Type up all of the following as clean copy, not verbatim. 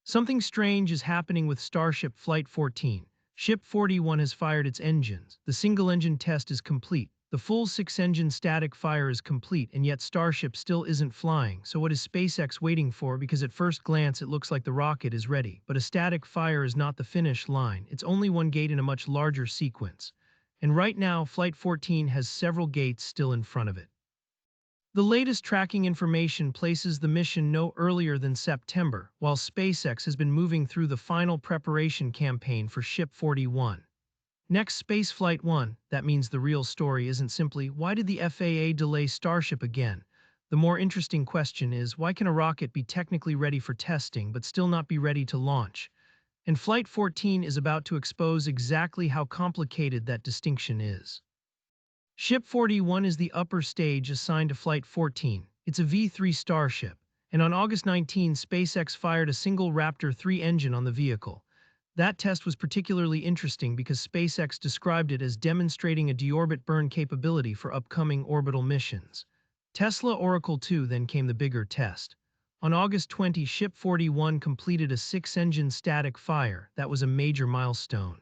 Something strange is happening with Starship Flight 14. Ship 41 has fired its engines. The single-engine test is complete. The full six-engine static fire is complete, and yet Starship still isn't flying. So what is SpaceX waiting for? Because at first glance it looks like the rocket is ready. But a static fire is not the finish line. It's only one gate in a much larger sequence. And right now, Flight 14 has several gates still in front of it. The latest tracking information places the mission no earlier than September, while SpaceX has been moving through the final preparation campaign for Ship 41. Next, Spaceflight 1, that means the real story isn't simply, why did the FAA delay Starship again? The more interesting question is, why can a rocket be technically ready for testing but still not be ready to launch? And Flight 14 is about to expose exactly how complicated that distinction is. Ship 41 is the upper stage assigned to Flight 14. It's a V-3 Starship, and on August 19, SpaceX fired a single Raptor 3 engine on the vehicle. That test was particularly interesting because SpaceX described it as demonstrating a deorbit burn capability for upcoming orbital missions. Tesla Oracle 2 then came the bigger test. On August 20, Ship 41 completed a six-engine static fire. That was a major milestone.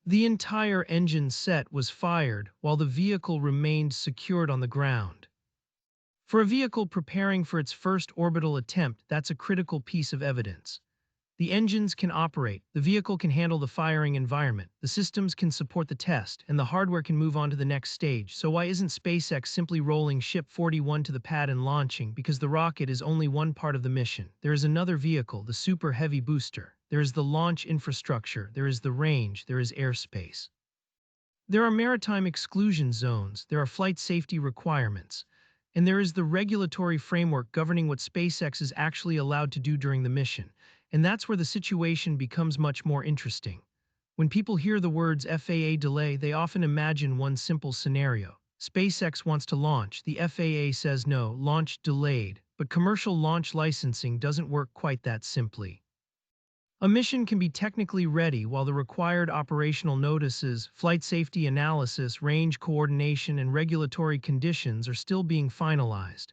The entire engine set was fired while the vehicle remained secured on the ground. For a vehicle preparing for its first orbital attempt, that's a critical piece of evidence. The engines can operate, the vehicle can handle the firing environment, the systems can support the test, and the hardware can move on to the next stage. So why isn't SpaceX simply rolling Ship 41 to the pad and launching? Because the rocket is only one part of the mission. There is another vehicle, the Super Heavy booster. There is the launch infrastructure, there is the range, there is airspace. There are maritime exclusion zones, there are flight safety requirements, and there is the regulatory framework governing what SpaceX is actually allowed to do during the mission. And that's where the situation becomes much more interesting. When people hear the words FAA delay, they often imagine one simple scenario. SpaceX wants to launch, the FAA says no, launch delayed, but commercial launch licensing doesn't work quite that simply. A mission can be technically ready while the required operational notices, flight safety analysis, range coordination, and regulatory conditions are still being finalized.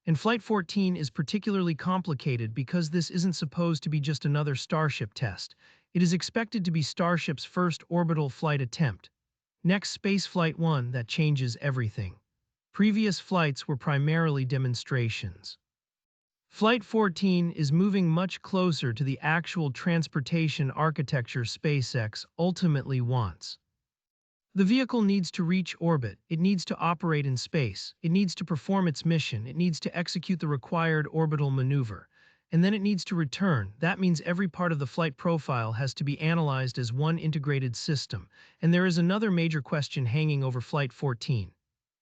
And Flight 14 is particularly complicated because this isn't supposed to be just another Starship test. It is expected to be Starship's first orbital flight attempt. Next, Spaceflight 1, that changes everything. Previous flights were primarily demonstrations. Flight 14 is moving much closer to the actual transportation architecture SpaceX ultimately wants. The vehicle needs to reach orbit, it needs to operate in space, it needs to perform its mission, it needs to execute the required orbital maneuver, and then it needs to return. That means every part of the flight profile has to be analyzed as one integrated system. And there is another major question hanging over Flight 14.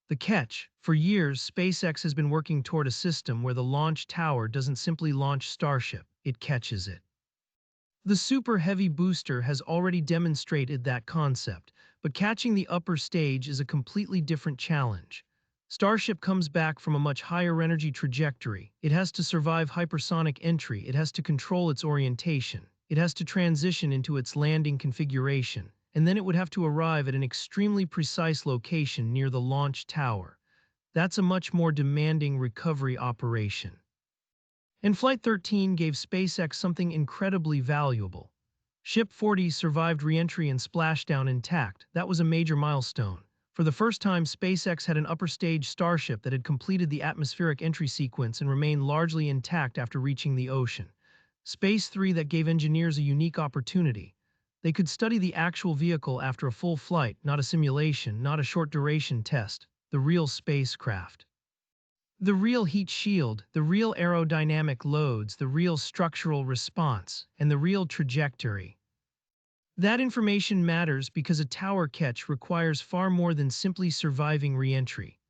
The catch: for years, SpaceX has been working toward a system where the launch tower doesn't simply launch Starship, it catches it. The Super Heavy booster has already demonstrated that concept, but catching the upper stage is a completely different challenge. Starship comes back from a much higher energy trajectory. It has to survive hypersonic entry, it has to control its orientation, it has to transition into its landing configuration, and then it would have to arrive at an extremely precise location near the launch tower. That's a much more demanding recovery operation. And Flight 13 gave SpaceX something incredibly valuable. Ship 40 survived re-entry and splashdown intact. That was a major milestone. For the first time, SpaceX had an upper stage Starship that had completed the atmospheric entry sequence and remained largely intact after reaching the ocean. Space 3, that gave engineers a unique opportunity. They could study the actual vehicle after a full flight, not a simulation, not a short-duration test, the real spacecraft. The real heat shield, the real aerodynamic loads, the real structural response, and the real trajectory. That information matters because a tower catch requires far more than simply surviving re-entry.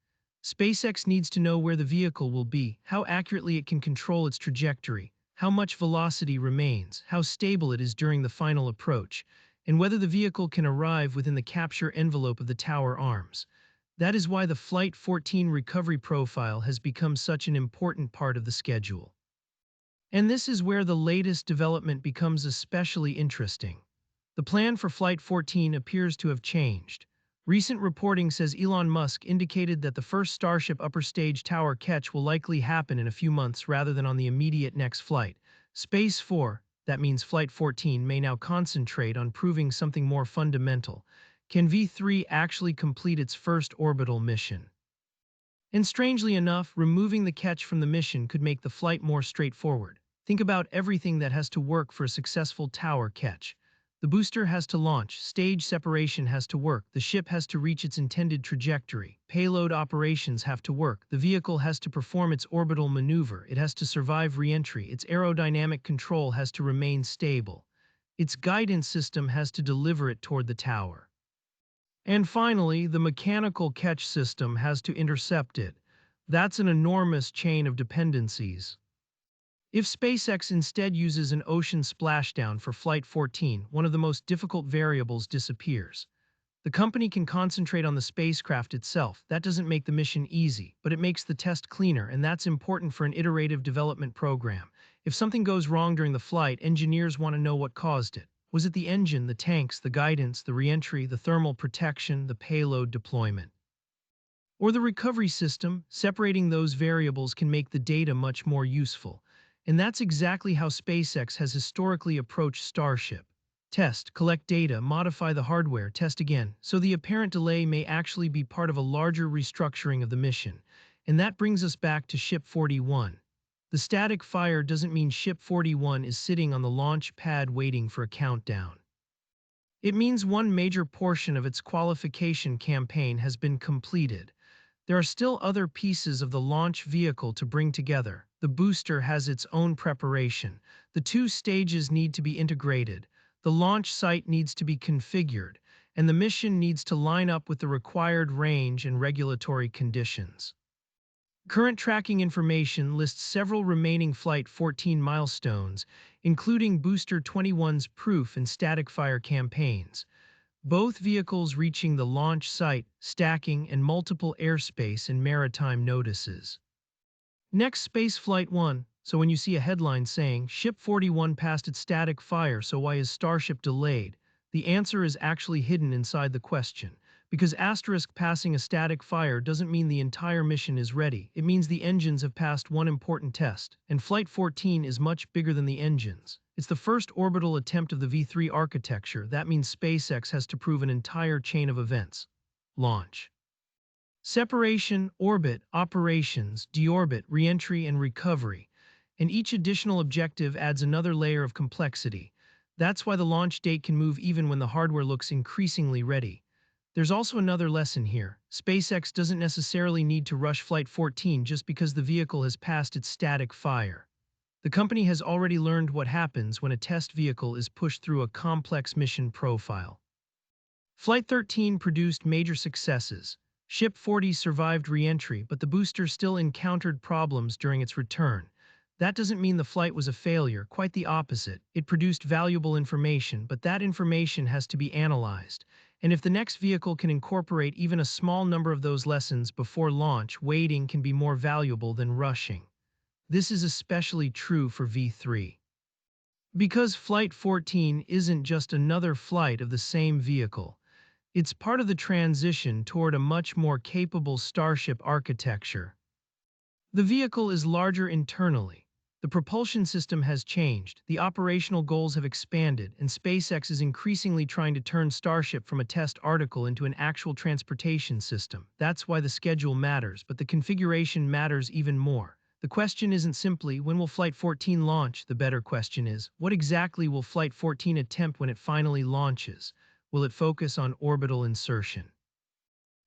SpaceX needs to know where the vehicle will be, how accurately it can control its trajectory, how much velocity remains, how stable it is during the final approach, and whether the vehicle can arrive within the capture envelope of the tower arms. That is why the Flight 14 recovery profile has become such an important part of the schedule. And this is where the latest development becomes especially interesting. The plan for Flight 14 appears to have changed. Recent reporting says Elon Musk indicated that the first Starship upper stage tower catch will likely happen in a few months rather than on the immediate next flight. Space 4, That means Flight 14 may now concentrate on proving something more fundamental. Can V3 actually complete its first orbital mission? And strangely enough, removing the catch from the mission could make the flight more straightforward. Think about everything that has to work for a successful tower catch. The booster has to launch, stage separation has to work, the ship has to reach its intended trajectory, payload operations have to work, the vehicle has to perform its orbital maneuver, it has to survive re-entry, its aerodynamic control has to remain stable, its guidance system has to deliver it toward the tower. And finally, the mechanical catch system has to intercept it. That's an enormous chain of dependencies. If SpaceX instead uses an ocean splashdown for Flight 14, one of the most difficult variables disappears. The company can concentrate on the spacecraft itself. That doesn't make the mission easy, but it makes the test cleaner, and that's important for an iterative development program. If something goes wrong during the flight, engineers want to know what caused it. Was it the engine, the tanks, the guidance, the reentry, the thermal protection, the payload deployment? Or the recovery system? Separating those variables can make the data much more useful. And that's exactly how SpaceX has historically approached Starship. Test, collect data, modify the hardware, test again, so the apparent delay may actually be part of a larger restructuring of the mission. And that brings us back to Ship 41. The static fire doesn't mean Ship 41 is sitting on the launch pad waiting for a countdown. It means one major portion of its qualification campaign has been completed. There are still other pieces of the launch vehicle to bring together. The booster has its own preparation. The two stages need to be integrated. The launch site needs to be configured, and the mission needs to line up with the required range and regulatory conditions. Current tracking information lists several remaining Flight 14 milestones, including Booster 21's proof and static fire campaigns. Both vehicles reaching the launch site, stacking, and multiple airspace and maritime notices. Next, Spaceflight 1. So when you see a headline saying, Ship 41 passed its static fire, so why is Starship delayed? The answer is actually hidden inside the question. Because asterisk passing a static fire doesn't mean the entire mission is ready. It means the engines have passed one important test, and Flight 14 is much bigger than the engines. It's the first orbital attempt of the V3 architecture. That means SpaceX has to prove an entire chain of events. Launch. Separation, orbit, operations, deorbit, reentry, and recovery. And each additional objective adds another layer of complexity. That's why the launch date can move even when the hardware looks increasingly ready. There's also another lesson here. SpaceX doesn't necessarily need to rush Flight 14 just because the vehicle has passed its static fire. The company has already learned what happens when a test vehicle is pushed through a complex mission profile. Flight 13 produced major successes. Ship 40 survived re-entry, but the booster still encountered problems during its return. That doesn't mean the flight was a failure, quite the opposite. It produced valuable information, but that information has to be analyzed. And if the next vehicle can incorporate even a small number of those lessons before launch, waiting can be more valuable than rushing. This is especially true for V3. Because Flight 14 isn't just another flight of the same vehicle. It's part of the transition toward a much more capable Starship architecture. The vehicle is larger internally. The propulsion system has changed, the operational goals have expanded, and SpaceX is increasingly trying to turn Starship from a test article into an actual transportation system. That's why the schedule matters, but the configuration matters even more. The question isn't simply, when will Flight 14 launch? The better question is, what exactly will Flight 14 attempt when it finally launches? Will it focus on orbital insertion?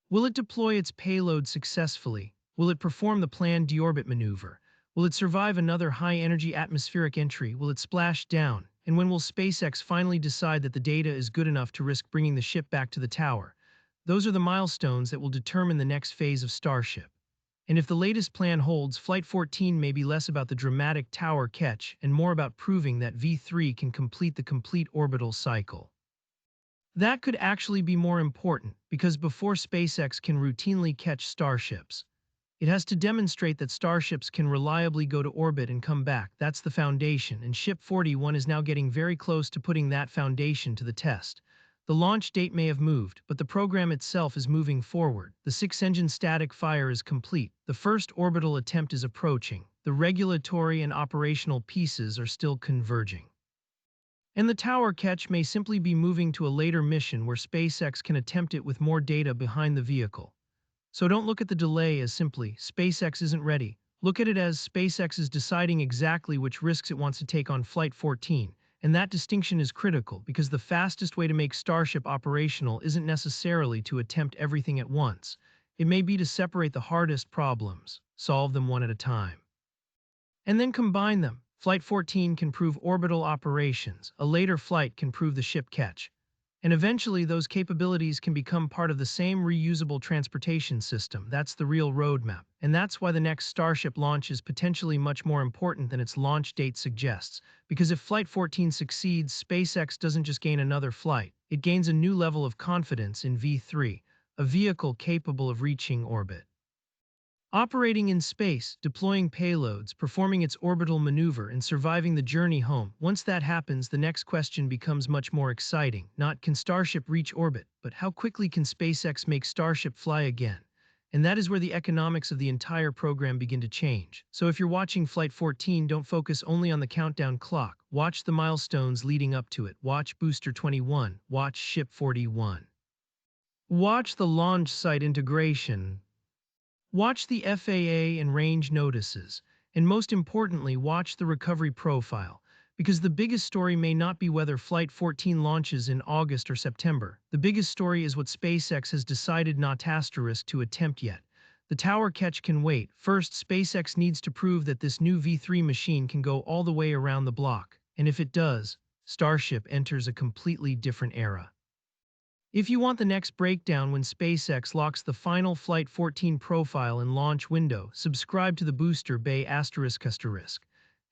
Will it deploy its payload successfully? Will it perform the planned deorbit maneuver? Will it survive another high-energy atmospheric entry? Will it splash down? And when will SpaceX finally decide that the data is good enough to risk bringing the ship back to the tower? Those are the milestones that will determine the next phase of Starship. And if the latest plan holds, Flight 14 may be less about the dramatic tower catch and more about proving that V3 can complete the complete orbital cycle. That could actually be more important, because before SpaceX can routinely catch starships, it has to demonstrate that starships can reliably go to orbit and come back. That's the foundation, and Ship 41 is now getting very close to putting that foundation to the test. The launch date may have moved, but the program itself is moving forward. The six-engine static fire is complete. The first orbital attempt is approaching. The regulatory and operational pieces are still converging. And the tower catch may simply be moving to a later mission where SpaceX can attempt it with more data behind the vehicle. So don't look at the delay as simply SpaceX isn't ready. Look at it as SpaceX is deciding exactly which risks it wants to take on Flight 14. And that distinction is critical because the fastest way to make Starship operational isn't necessarily to attempt everything at once. It may be to separate the hardest problems, solve them one at a time, and then combine them. Flight 14 can prove orbital operations, a later flight can prove the ship catch, and eventually those capabilities can become part of the same reusable transportation system. That's the real roadmap, and that's why the next Starship launch is potentially much more important than its launch date suggests, because if Flight 14 succeeds, SpaceX doesn't just gain another flight, it gains a new level of confidence in V3, a vehicle capable of reaching orbit, operating in space, deploying payloads, performing its orbital maneuver, and surviving the journey home. Once that happens, the next question becomes much more exciting. Not can Starship reach orbit, but how quickly can SpaceX make Starship fly again? And that is where the economics of the entire program begin to change. So if you're watching Flight 14, don't focus only on the countdown clock. Watch the milestones leading up to it. Watch Booster 21. Watch Ship 41. Watch the launch site integration. Watch the FAA and range notices, and most importantly, watch the recovery profile, because the biggest story may not be whether Flight 14 launches in August or September. The biggest story is what SpaceX has decided not to attempt yet. The tower catch can wait. First, SpaceX needs to prove that this new V3 machine can go all the way around the block, and if it does, Starship enters a completely different era. If you want the next breakdown when SpaceX locks the final Flight 14 profile and launch window, subscribe to the Booster Bay ****.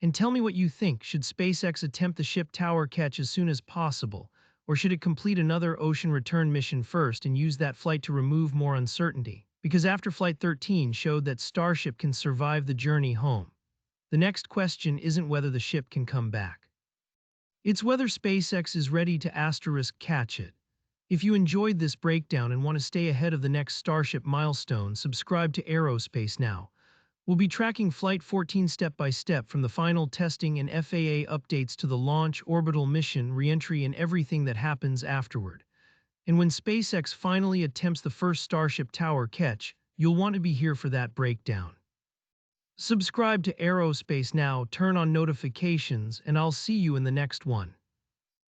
And tell me what you think. Should SpaceX attempt the ship tower catch as soon as possible, or should it complete another ocean return mission first and use that flight to remove more uncertainty? Because after Flight 13 showed that Starship can survive the journey home, the next question isn't whether the ship can come back. It's whether SpaceX is ready to catch it. If you enjoyed this breakdown and want to stay ahead of the next Starship milestone, subscribe to Aerospace Now. We'll be tracking Flight 14 step by step from the final testing and FAA updates to the launch, orbital mission, reentry, and everything that happens afterward. And when SpaceX finally attempts the first Starship tower catch, you'll want to be here for that breakdown. Subscribe to Aerospace Now, turn on notifications, and I'll see you in the next one.